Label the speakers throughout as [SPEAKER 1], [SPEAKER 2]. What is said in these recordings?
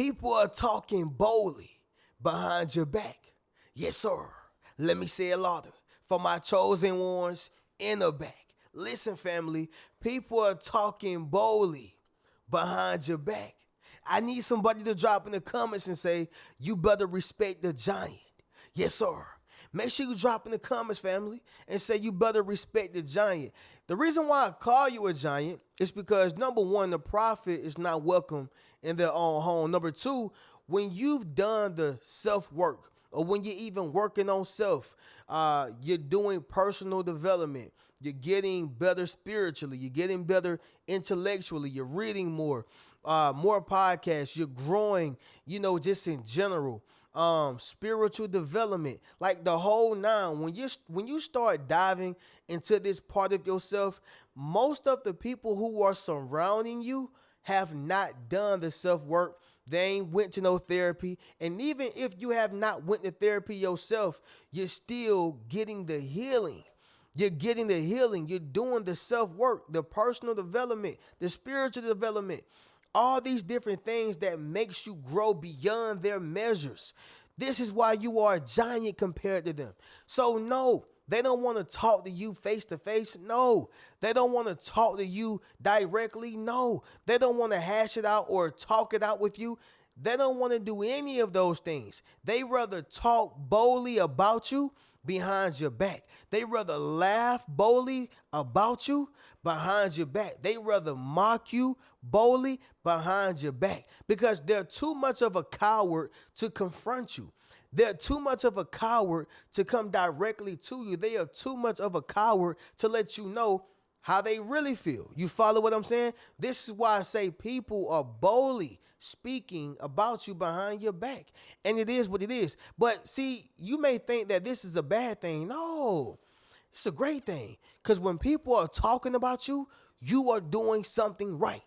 [SPEAKER 1] People are talking boldly behind your back. Yes, sir. Let me say it louder. For my chosen ones in the back. Listen, family. People are talking boldly behind your back. I need somebody to drop in the comments and say, you better respect the giant. Yes, sir. Make sure you drop in the comments, family, and say you better respect the giant. The reason why I call you a giant is because, number one, the prophet is not welcome in their own home. Number two, when you've done the self-work, or when you're even working on self, you're doing personal development. You're getting better spiritually. You're getting better intellectually. You're reading more podcasts. You're growing, just in general. Spiritual development, like the whole nine. When you start diving into this part of yourself, most of the people who are surrounding you have not done the self-work. They ain't went to no therapy. And even if you have not went to therapy yourself, you're still getting the healing. You're getting the healing. You're doing the self-work, the personal development, the spiritual development, all these different things that makes you grow beyond their measures. This is why you are a giant compared to them. So no, they don't want to talk to you face to face. No, they don't want to talk to you directly. No, they don't want to hash it out or talk it out with you. They don't want to do any of those things. They rather talk boldly about you behind your back. They rather laugh boldly about you behind your back. They rather mock you boldly behind your back because they're too much of a coward to confront you. They're too much of a coward to come directly to you. They are too much of a coward to let you know how they really feel. You follow what I'm saying? This is why I say people are boldly speaking about you behind your back. And it is what it is. But see, you may think that this is a bad thing. No, it's a great thing. Because when people are talking about you, you are doing something right.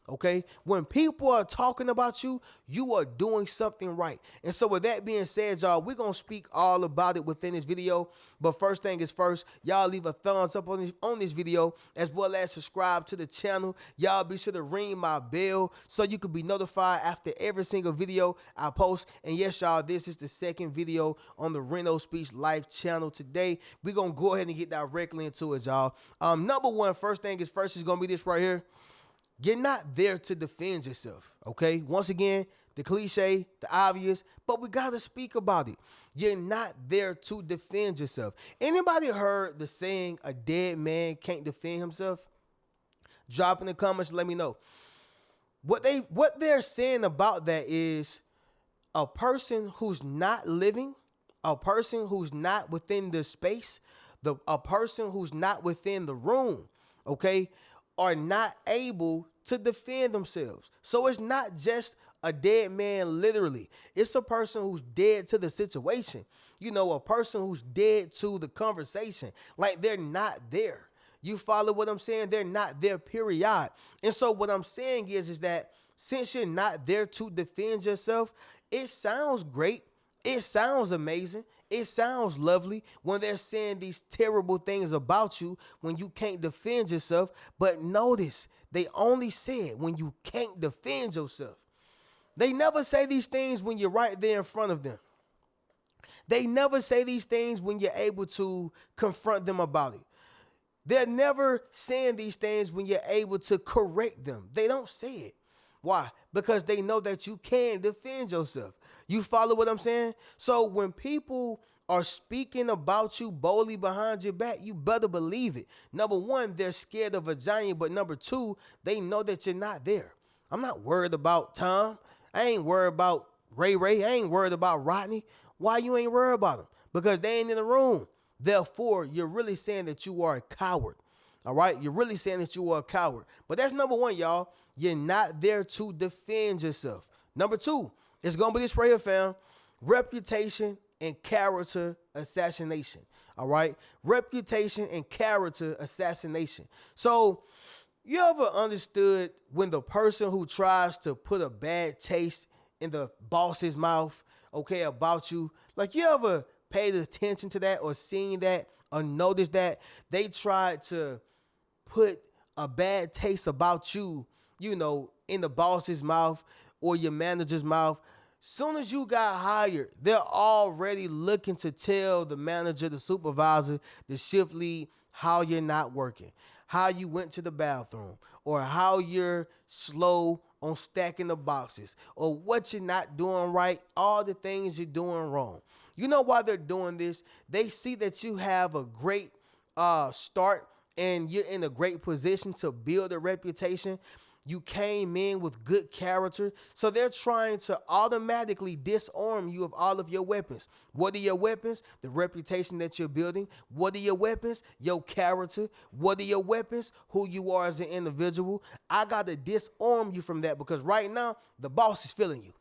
[SPEAKER 1] Okay, when people are talking about you, you are doing something right. And so with that being said, y'all, we're going to speak all about it within this video. But first thing is first, y'all leave a thumbs up on this video, as well as subscribe to the channel. Y'all be sure to ring my bell so you can be notified after every single video I post. And yes, y'all, this is the second video on the Reno Speech Life channel. Today, we're going to go ahead and get directly into it, y'all. Number one, first thing is first is going to be this right here. You're not there to defend yourself, okay? Once again, the cliche, the obvious, but we got to speak about it. You're not there to defend yourself. Anybody heard the saying, a dead man can't defend himself? Drop in the comments, let me know. What they're saying about that is a person who's not living, a person who's not within the space, a person who's not within the room, okay, are not able to defend themselves. So it's not just a dead man literally. It's a person who's dead to the situation. A person who's dead to the conversation. Like they're not there. You follow what I'm saying? They're not there, period. And so what I'm saying is that since you're not there to defend yourself, it sounds great. It sounds amazing. It sounds lovely when they're saying these terrible things about you when you can't defend yourself. But notice, they only say it when you can't defend yourself. They never say these things when you're right there in front of them. They never say these things when you're able to confront them about it. They're never saying these things when you're able to correct them. They don't say it. Why? Because they know that you can defend yourself. You follow what I'm saying? So when people are speaking about you boldly behind your back, you better believe it. Number one, they're scared of a giant. But number two, they know that you're not there. I'm not worried about Tom. I ain't worried about Ray. I ain't worried about Rodney. Why you ain't worried about them? Because they ain't in the room. Therefore, you're really saying that you are a coward. All right? You're really saying that you are a coward. But that's number one, y'all. You're not there to defend yourself. Number two, it's going to be this right here, fam. Reputation and character assassination. All right? Reputation and character assassination. So you ever understood when the person who tries to put a bad taste in the boss's mouth, okay, about you, like you ever paid attention to that or seen that or noticed that they tried to put a bad taste about you, in the boss's mouth, or your manager's mouth. Soon as you got hired, they're already looking to tell the manager, the supervisor, the shift lead how you're not working, how you went to the bathroom, or how you're slow on stacking the boxes, or what you're not doing right, all the things you're doing wrong. You know why they're doing this? They see that you have a great start and you're in a great position to build a reputation. You came in with good character. So they're trying to automatically disarm you of all of your weapons. What are your weapons? The reputation that you're building. What are your weapons? Your character. What are your weapons? Who you are as an individual. I got to disarm you from that because right now, the boss is feeling you.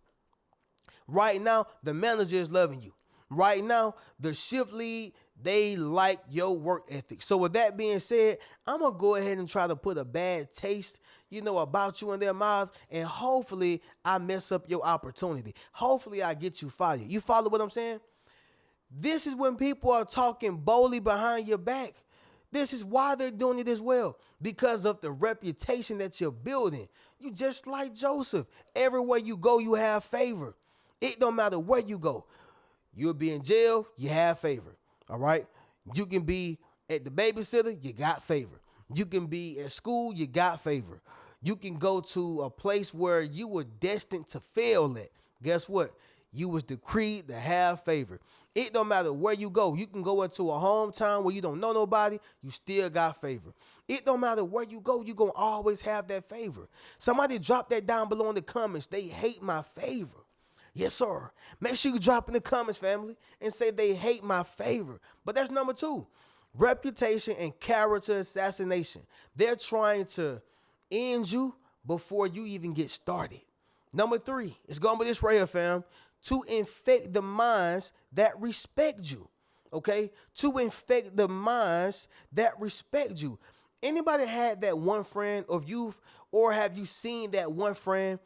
[SPEAKER 1] Right now, the manager is loving you. Right now, the shift lead, they like your work ethic. So with that being said, I'm going to go ahead and try to put a bad taste, about you in their mouth, and hopefully I mess up your opportunity. Hopefully I get you fired. You follow what I'm saying? This is when people are talking boldly behind your back. This is why they're doing it as well, because of the reputation that you're building. You just like Joseph. Everywhere you go, you have favor. It don't matter where you go. You'll be in jail, you have favor. All right? You can be at the babysitter, you got favor. You can be at school, you got favor. You can go to a place where you were destined to fail at. Guess what? You was decreed to have favor. It don't matter where you go. You can go into a hometown where you don't know nobody, you still got favor. It don't matter where you go, you're going to always have that favor. Somebody drop that down below in the comments. They hate my favor. Yes, sir. Make sure you drop in the comments, family, and say they hate my favor. But that's number 2. Reputation and character assassination. They're trying to end you before you even get started. Number 3, it's going to be this right here, fam. To infect the minds that respect you. Okay? To infect the minds that respect you. Anybody had that one friend of youth, or have you seen that one friend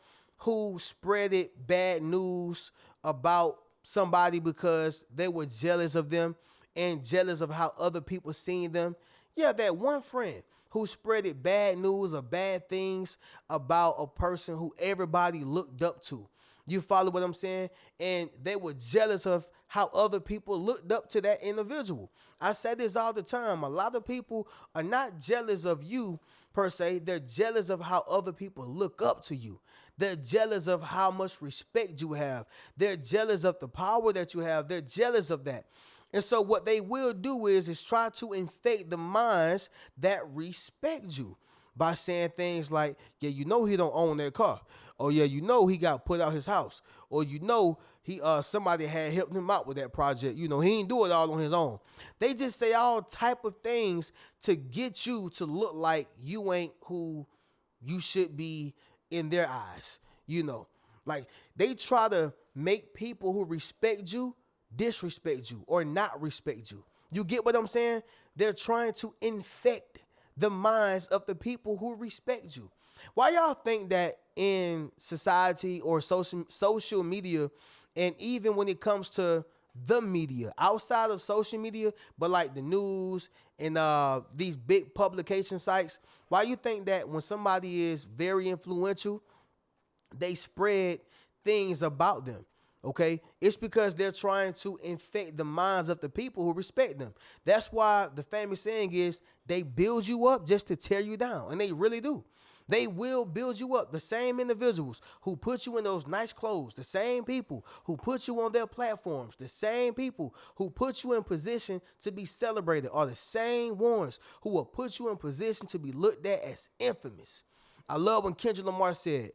[SPEAKER 1] who spreaded bad news about somebody because they were jealous of them and jealous of how other people seen them? Yeah, that one friend who spreaded bad news or bad things about a person who everybody looked up to. You follow what I'm saying? And they were jealous of how other people looked up to that individual. I say this all the time. A lot of people are not jealous of you per se. They're jealous of how other people look up to you. They're jealous of how much respect you have. They're jealous of the power that you have. They're jealous of that. And so what they will do is try to infect the minds that respect you by saying things like, yeah, he don't own that car. Or yeah, he got put out his house. Or he somebody had helped him out with that project. He ain't do it all on his own. They just say all type of things to get you to look like you ain't who you should be in their eyes. Like they try to make people who respect you disrespect you or not respect you. You get what I'm saying? They're trying to infect the minds of the people who respect you. Why y'all think that in society or social media, and even when it comes to the media, outside of social media, but like the news and these big publication sites, why you think that when somebody is very influential, they spread things about them? Okay, it's because they're trying to infect the minds of the people who respect them. That's why the famous saying is they build you up just to tear you down. And they really do. They will build you up. The same individuals who put you in those nice clothes, the same people who put you on their platforms, the same people who put you in position to be celebrated are the same ones who will put you in position to be looked at as infamous. I love when Kendrick Lamar said,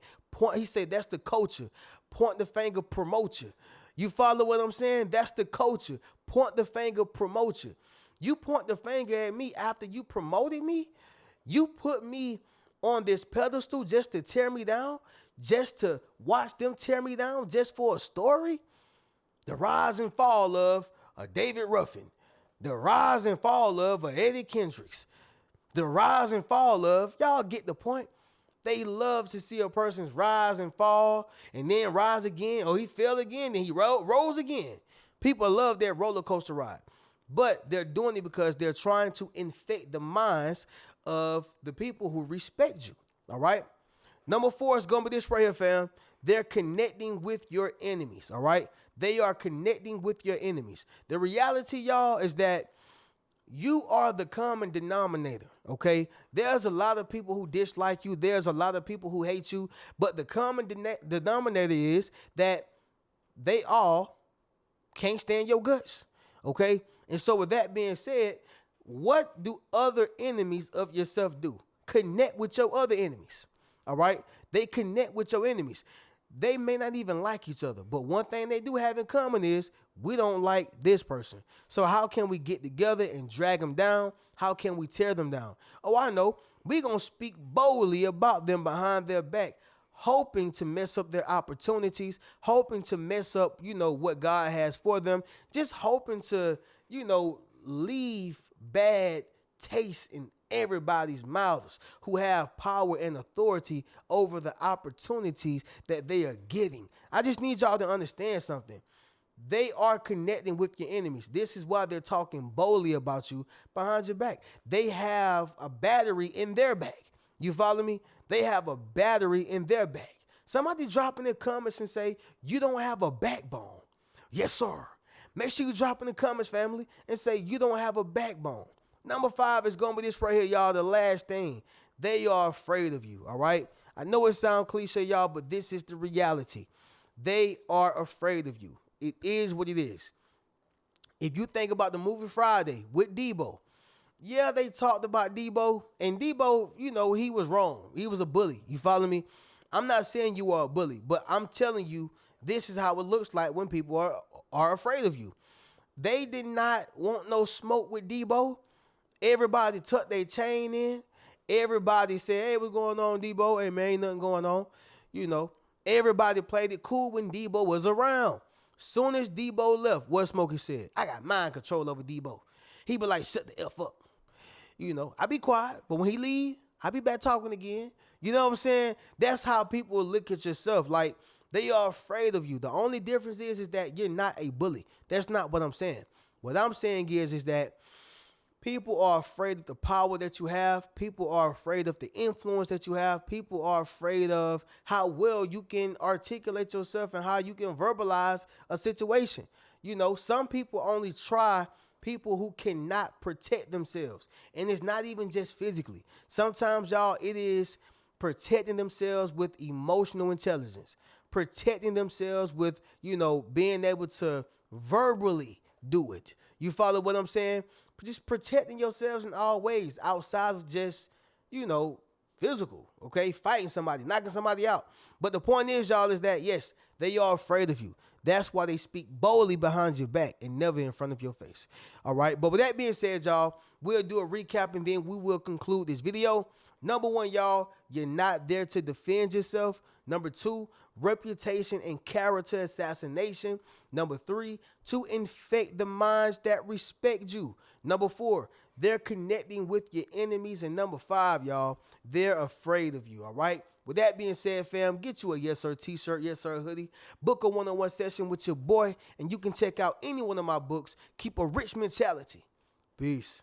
[SPEAKER 1] he said, that's the culture. Point the finger, promote you. You follow what I'm saying? That's the culture. Point the finger, promote you. You point the finger at me after you promoted me? You put me on this pedestal just to tear me down? Just to watch them tear me down just for a story? The rise and fall of a David Ruffin. The rise and fall of a Eddie Kendricks. The rise and fall of, y'all get the point. They love to see a person's rise and fall and then rise again. Or he fell again, then he rose again. People love that roller coaster ride. But they're doing it because they're trying to infect the minds of the people who respect you. All right? Number 4 is going to be this right here, fam. they're connecting with your enemies, all right? They are connecting with your enemies. The reality, y'all, is that you are the common denominator, okay? There's a lot of people who dislike you. There's a lot of people who hate you. But the common denominator is that they all can't stand your guts, okay? And so with that being said, what do other enemies of yourself do? Connect with your other enemies, all right? They connect with your enemies. They may not even like each other, but one thing they do have in common is we don't like this person. So how can we get together and drag them down? How can we tear them down? Oh, I know. We're going to speak boldly about them behind their back, hoping to mess up their opportunities, hoping to mess up, what God has for them, just hoping to, leave bad taste in everybody's mouths who have power and authority over the opportunities that they are getting. I just need y'all to understand something. They are connecting with your enemies. This is why they're talking boldly about you behind your back. They have a battery in their back. You follow me? They have a battery in their back. Somebody drop in the comments and say, you don't have a backbone. Yes, sir. Make sure you drop in the comments, family, and say you don't have a backbone. Number 5 is going to be this right here, y'all, the last thing. They are afraid of you, all right? I know it sounds cliche, y'all, but this is the reality. They are afraid of you. It is what it is. If you think about the movie Friday with Debo, yeah, they talked about Debo, and Debo, he was wrong. He was a bully. You follow me? I'm not saying you are a bully, but I'm telling you this is how it looks like when people are afraid of you. They did not want no smoke with Debo. Everybody tucked their chain in. Everybody said, hey, what's going on, Debo? Hey, man, ain't nothing going on. Everybody played it cool when Debo was around. Soon as Debo left, what Smokey said, I got mind control over Debo. He be like, shut the F up. I be quiet, but when he leave, I be back talking again. You know what I'm saying? That's how people look at yourself. Like, they are afraid of you. The only difference is that you're not a bully. That's not what I'm saying. What I'm saying is that people are afraid of the power that you have. People are afraid of the influence that you have. People are afraid of how well you can articulate yourself and how you can verbalize a situation. Some people only try people who cannot protect themselves. And it's not even just physically. Sometimes, y'all, it is protecting themselves with emotional intelligence, protecting themselves with, being able to verbally do it. You follow what I'm saying? Just protecting yourselves in all ways outside of just, physical, okay? Fighting somebody, knocking somebody out. But the point is, y'all, is that, yes, they are afraid of you. That's why they speak boldly behind your back and never in front of your face. All right? But with that being said, y'all, we'll do a recap and then we will conclude this video. Number 1, y'all, you're not there to defend yourself. Number 2, reputation and character assassination. Number 3, to infect the minds that respect you. Number 4, they're connecting with your enemies. And number 5, y'all, they're afraid of you, all right? With that being said, fam, get you a Yes Sir t-shirt, Yes Sir hoodie, book a one-on-one session with your boy, and you can check out any one of my books. Keep a rich mentality. Peace.